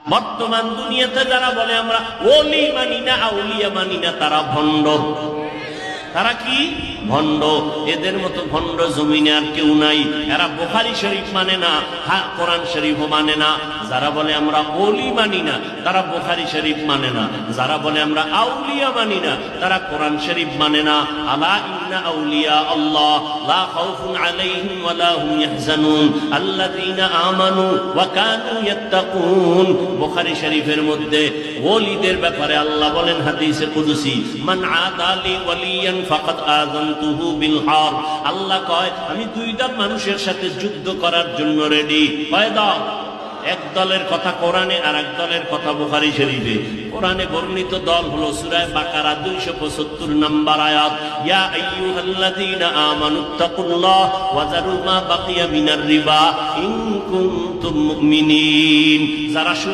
বর্তমান দুনিয়াতে যারা বলে আমরা ওলি মানি না, আউলিয়া মানি না, তারা ভণ্ড। তারা কি ভণ্ড? এদের মতো ভণ্ড জমিনে আর কেউ নাই। এরা বুখারী শরীফ মানে না, কোরআন শরীফও মানে না। যারা বলে আমরা ওলি মানি না, তারা বুখারী শরীফ মানে না। যারা বলে আমরা আউলিয়া মানি না, তারা কোরআন শরীফ মানে না। আলা ইন্না আউলিয়া আল্লাহ লা খাউফুন আলাইহিম ওয়া লা হুম ইয়াহজানুন আল্লাযীনা আমানু ওয়া কানু ইয়াত্তাকুন। বুখারী শরীফের মধ্যে ওলিদের ব্যাপারে আল্লাহ বলেন হাদিসে কুদসি, মান আদালি ওয়ালিয়ান ফাকাদ আযানতুহু বিল হারব। আল্লাহ কয় আমি দুই দল মানুষের সাথে যুদ্ধ করার জন্য রেডি। কয় দল? এক দলের কথা কোরআনে আর এক দলের কথা বুখারী শরীফে। কোরআনে বর্ণিত দল হলো সূরা বাকারা 275 নম্বর আয়াত, ইয়া আইয়ুহাল্লাযীনা আমানুত্তাকুল্লাহ ওয়া যারু মা বাকিয়া মিনার রিবা ইন কুনতুম মুমিনিন। যারা